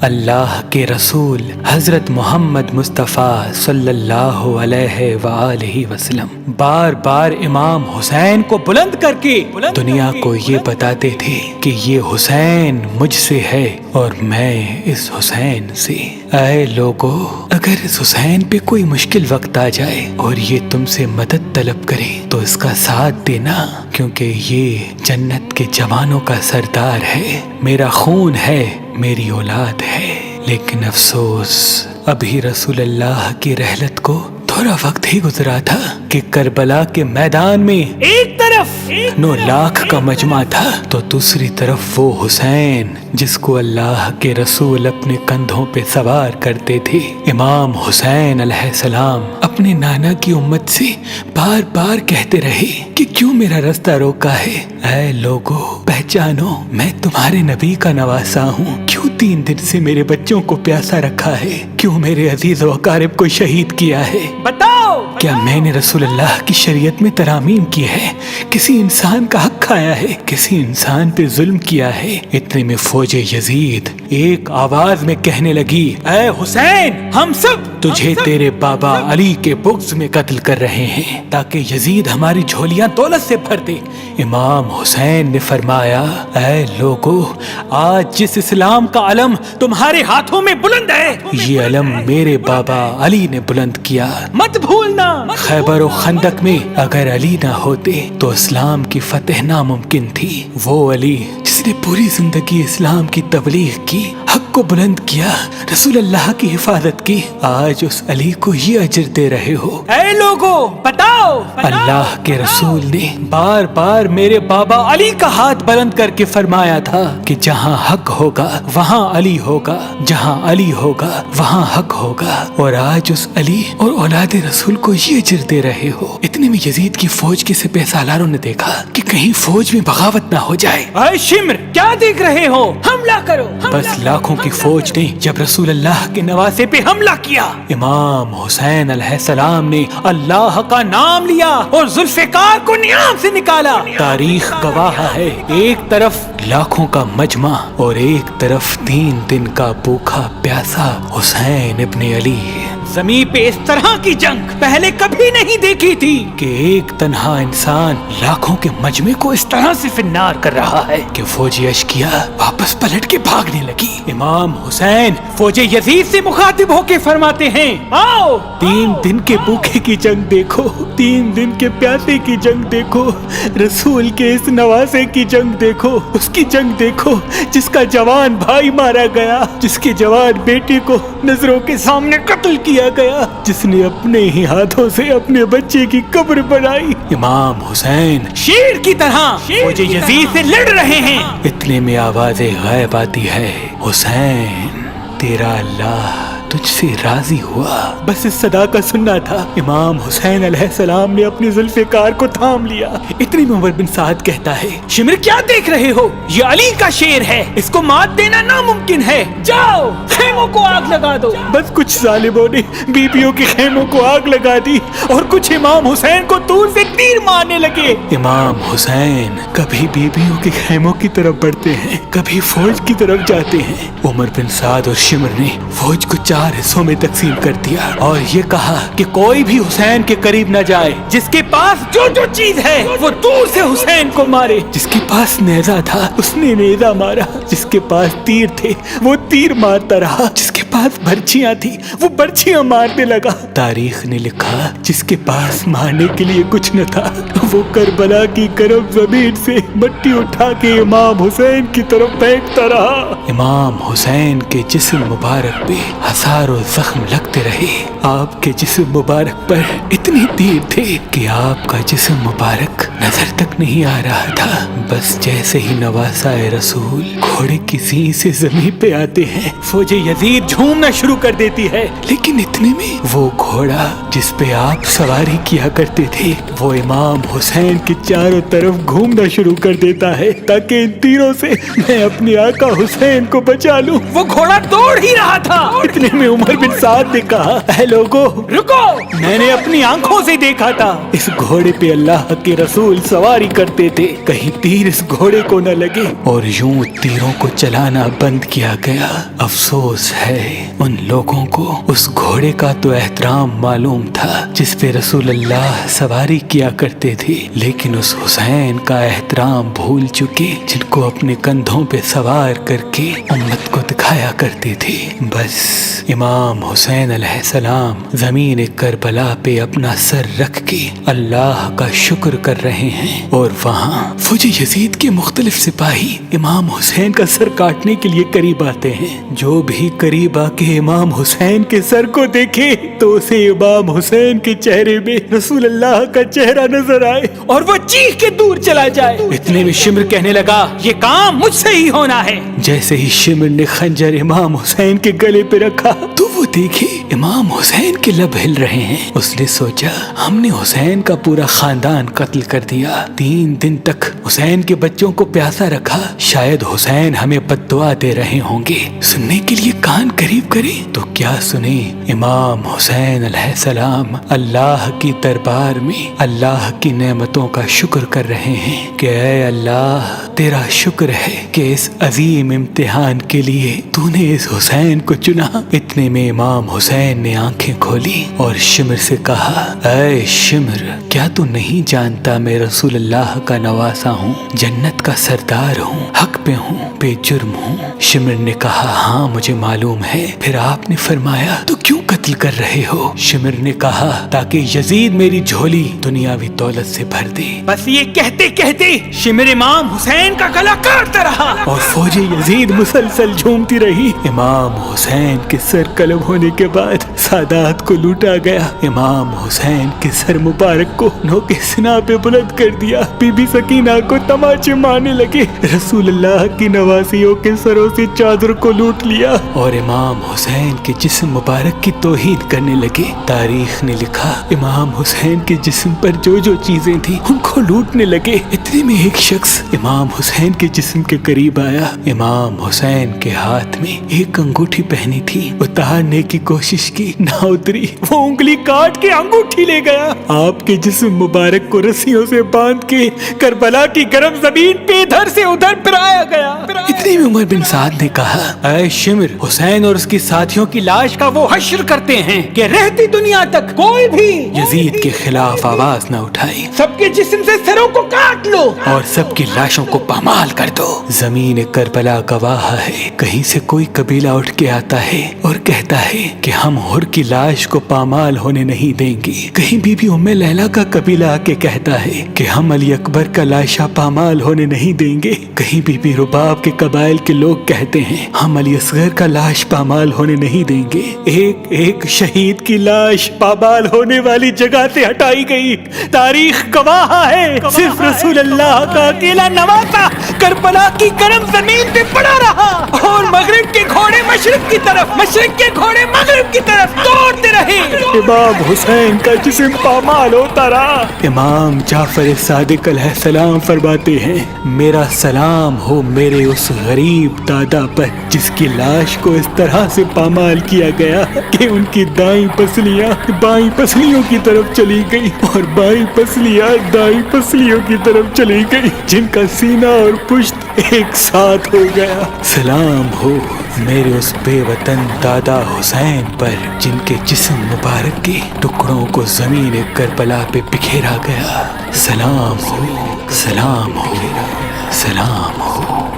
اللہ کے رسول حضرت محمد مصطفیٰ صلی اللہ علیہ وآلہ وسلم بار بار امام حسین کو بلند کر کے دنیا کو یہ بتاتے تھے کہ یہ حسین مجھ سے ہے اور میں اس حسین سے۔ اے لوگو، اگر اس حسین پہ کوئی مشکل وقت آ جائے اور یہ تم سے مدد طلب کرے تو اس کا ساتھ دینا، کیونکہ یہ جنت کے جوانوں کا سردار ہے، میرا خون ہے، میری اولاد ہے۔ لیکن افسوس، ابھی رسول اللہ کی رحلت کو تھوڑا وقت ہی گزرا تھا کہ کربلا کے میدان میں ایک طرف 9 لاکھ کا مجمع تھا تو دوسری طرف وہ حسین جس کو اللہ کے رسول اپنے کندھوں پہ سوار کرتے تھے۔ امام حسین علیہ السلام اپنے نانا کی امت سے بار بار کہتے رہے کہ کیوں میرا رستہ روکا ہے؟ اے لوگو، پہچانو، میں تمہارے نبی کا نواسا ہوں، کیوں 3 دن سے میرے بچوں کو پیاسا رکھا ہے؟ کیوں میرے عزیز و اقارب کو شہید کیا ہے؟ بتاؤ، کیا میں نے رسول اللہ کی شریعت میں ترامیم کی ہے؟ کسی انسان کا حق کھایا ہے؟ کسی انسان پہ ظلم کیا ہے؟ اتنے میں فوج یزید ایک آواز میں کہنے لگی، اے حسین، ہم سب تجھے تیرے بابا علی کے بغض میں قتل کر رہے ہیں تاکہ یزید ہماری جھولیاں دولت سے بھر دے۔ امام حسین نے فرمایا، اے لوگو، آج جس اسلام کا علم تمہارے ہاتھوں میں بلند ہے، یہ علم میرے بابا علی نے بلند کیا، مت بھولنا۔ خیبر و خندق میں اگر علی نہ ہوتے تو اسلام کی فتح ناممکن تھی۔ وہ علی جس نے پوری زندگی اسلام کی تبلیغ کی، حق کو بلند کیا، رسول اللہ کی حفاظت کی، آج اس علی کو یہ اجر دے رہے ہو۔ اے لوگو، بتاؤ، اللہ کے رسول نے بار بار میرے بابا علی کا ہاتھ بلند کر کے فرمایا تھا کہ جہاں حق ہوگا وہاں علی ہوگا، جہاں علی ہوگا وہاں حق ہوگا، اور آج اس علی اور اولاد رسول کو یہ اجر دے رہے ہو۔ اتنے میں یزید کی فوج کے سپہ سالاروں نے دیکھا کہ کہیں فوج میں بغاوت نہ ہو جائے۔ اے شمر، کیا دیکھ رہے ہو؟ حملہ کرو۔ بس لاکھوں کی فوج نے جب رسول اللہ کے نواسے پہ حملہ کیا، امام حسین علیہ السلام نے اللہ کا نام لیا اور ذوالفقار کو نیام سے نکالا۔ تاریخ گواہ ہے، ایک طرف لاکھوں کا مجمع اور ایک طرف 3 دن کا بھوکا پیاسا حسین ابن علی۔ زمین پہ اس طرح کی جنگ پہلے کبھی نہیں دیکھی تھی کہ ایک تنہا انسان لاکھوں کے مجمع کو اس طرح سے فنار کر رہا ہے کہ فوج اشکیا واپس پلٹ کے بھاگنے لگی۔ امام حسین فوج یزید سے مخاطب ہو کے فرماتے ہیں، آؤ، 3 دن کے بھوکے کی جنگ دیکھو، 3 دن کے پیاسے کی جنگ دیکھو، رسول کے اس نواسے کی جنگ دیکھو، اس کی جنگ دیکھو جس کا جوان بھائی مارا گیا، جس کے جوان بیٹے کو نظروں کے سامنے قتل کیا گیا، جس نے اپنے ہی ہاتھوں سے اپنے بچے کی قبر بنائی۔ امام حسین شیر کی طرح فوج یزید سے لڑ رہے ہیں۔ اتنے میں آواز غیب آتی ہے، حسین، تیرا اللہ تجھ سے راضی ہوا۔ بس اس صدا کا سننا تھا، امام حسین علیہ السلام نے اپنی ذوالفقار کو تھام لیا۔ اتنی میں عمر بن سعد کہتا ہے، شمر، کیا دیکھ رہے ہو؟ یہ علی کا شیر ہے، اس کو مات دینا ناممکن ہے، جاؤ خیموں کو آگ لگا دو۔ بس کچھ ظالموں نے بیبیوں کے خیموں کو آگ لگا دی اور کچھ امام حسین کو دور سے تیر مارنے لگے۔ امام حسین کبھی بیبیوں کے خیموں کی طرف بڑھتے ہیں، کبھی فوج کی طرف جاتے ہیں۔ عمر بن سعد اور شمر نے فوج کو 4 حصوں میں تقسیم کر دیا اور یہ کہا کہ کوئی بھی حسین کے قریب نہ جائے، جس کے پاس جو چیز ہے وہ دور سے حسین کو مارے۔ جس کے پاس نیزہ تھا اس نے نیزہ مارا، جس کے پاس تیر تھے وہ تیر مارتا رہا، جس کے پاس برچیاں تھی وہ برچیاں مارنے لگا۔ تاریخ نے لکھا جس کے پاس مارنے کے لیے کچھ نہ تھا وہ کربلا کی گرم زمین سے مٹی اٹھا کے امام حسین کی طرف پھینکتا رہا۔ امام حسین کے جسم مبارک پہ ہزاروں زخم لگتے رہے، آپ کے جسم مبارک پر اتنے تیر تھے کہ آپ کا جسم مبارک نظر تک نہیں آ رہا تھا۔ بس جیسے ہی نواسا رسول گھوڑے کی سینگ سے زمین پہ آتے ہیں، فوج یزید यजीद झूमना शुरू कर देती है। लेकिन इतने में वो घोड़ा जिस पे आप सवारी किया करते थे वो इमाम हुसैन के चारों तरफ घूमना शुरू कर देता है ताकि इन तीरों से मैं अपने आका हुसैन को बचा लूं। वो घोड़ा दौड़ ही रहा था। इतने में उमर बिन साद ने कहा, ऐ लोगो रुको, मैंने अपनी आंखों से देखा था इस घोड़े पे अल्लाह के रसूल सवारी करते थे, कहीं तीर इस घोड़े को न लगे। और यूं तीरों को चलाना बंद किया गया। अफसोस है उन लोगों को उस घोड़े का तो एहतराम मालूम था जिस पे रसूल अल्लाह सवारी किया करते थे, लेकिन उस हुसैन का एहतराम भूल चुके जिनको अपने कंधों पे सवार करके उम्मत को दिखाया करते थे। बस इमाम हुसैन अलैहिस्सलाम ज़मीन करबला पे अपना सर रख के अल्लाह का शुक्र कर रहे हैं और वहाँ फौज यजीद के मुख्तलिफ सिपाही इमाम हुसैन का सर काटने के लिए करीब आते हैं। जो भी करीब आके इमाम हुसैन के सर को देखे तो उसे इमाम हुसैन के चेहरे में रसूल अल्लाह का चेहरा नजर आए और वो चीख के दूर चला जाए। इतने में शिमर कहने लगा, ये काम मुझसे ही होना है। जैसे ही शिमर ने खंजर इमाम हुसैन के गले पे रखा तो वो देखे इमाम हुसैन के लब हिल रहे हैं। उसने सोचा, हमने हुसैन का पूरा खानदान कत्ल कर दिया, 3 दिन तक हुसैन के बच्चों को प्यासा रखा, शायद हुसैन हमें बद्दुआ दे रहे होंगे। सुनने के लिए कान करीब करे तो क्या सुने। इमाम हुसैन अलैहिस्सलाम अल्लाह की दरबार में अल्लाह की नेमतों का शुक्र कर रहे हैं कि ऐ अल्लाह तेरा शुक्र है कि इस अजीम इम्तिहान के लिए तूने इस हुसैन को चुना। इतने में इमाम हुसैन ने आंखें खोली और शिमर से कहा, ऐ शिमर, क्या तू नहीं जानता मैं रसूल अल्लाह का नवासा हूँ, जन्नत का सरदार हूँ, हक पे हूँ, बेजुर्म हूँ। शिमर ने कहा, हाँ मुझे मालूम है। फिर आपने फरमाया, तो क्यों कत्ल कर रहे हो? शिमर ने कहा, ताकि यजीद मेरी झोली दुनियावी दौलत से भर दे। बस ये कहते कहते शिमर इमाम हुसैन का गला काटता रहा और फौजी यजीद मुसलसल झूमती रही। इमाम हुसैन के सर कलम होने के बाद सादात को लूटा गया। इमाम हुसैन के सर मुबारक को नोके सिना पे बुलंद कर दिया। बीबी सकीना को तमाचे मारने लगे। रसूल अल्लाह की नवासियों के सरों से चादर को लूट लिया और इमाम हुसैन के जिस्म मुबारक की तौहीन करने लगे। तारीख ने लिखा, इमाम हुसैन के जिस्म पर जो जो चीजें थी उनको लूटने लगे। इतने में एक शख्स इमाम हुसैन के जिस्म के करीब आया। इमाम हुसैन के हाथ में एक अंगूठी पहनी थी, उतारने की कोशिश की, ना उतरी। वो उंगली काट के अंगूठी ले गया। आपके जिस्म मुबारक को रस्सियों से बांध के करबला की गर्म जमीन पे इधर से उधर फिराया गया। इतने में उमर बिन साद ने कहा, ऐ शिमर, हुसैन और उसके साथियों की लाश का वो हश्र करते हैं कि रहती दुनिया तक कोई भी यजीद के खिलाफ आवाज न उठाए। सबके जिस्म से सरों को काट लो और सबकी लाशों को पामाल कर दो। जमीन करबला गवाह है, कहीं से कोई कबीला उठ के आता है और कहता है कि हम हुर की लाश को पामाल होने नहीं देंगे। कहीं बीबी उम्मे लैला का कबीला आके कहता है कि हम अली अकबर का लाशा पामाल होने नहीं देंगे। कहीं बीबी रुबाब के कबाइल के लोग कहते हैं हम अली असगर का लाश पामाल होने नहीं देंगे। एक एक शहीद की लाश पामाल होने वाली जगह से हटाई गई। तारीख गवाह है, सिर्फ रसूल अल्लाह का अकेला नवासा करबला की गर्म जमीन पे पड़ा रहा और मगरिब के घोड़े मशरिक की तरफ, मशरिक के घोड़े मगरिब की तरफ दौड़ते रहे। इमाम हुसैन का जिस्म पामाल होता रहा। इमाम जाफर सादिक अलैहिस्सलाम फरमाते हैं, मेरा सलाम हो मेरे उस गरीब दादा पर जिसकी लाश को इस तरह से पामाल किया गया कि उनकी दाईं पसलियां बाईं पसलियों की तरफ चली गई और बाईं पसलियां दाईं पसलियों की तरफ चली गई, जिनका सीना और पुश्त एक साथ हो गया। सलाम हो मेरे उस बेवतन दादा हुसैन पर जिनके जिस्म मुबारक के टुकड़ों को जमीन करबला पे बिखेरा गया। सलाम हो, सलाम हो, सलाम हो।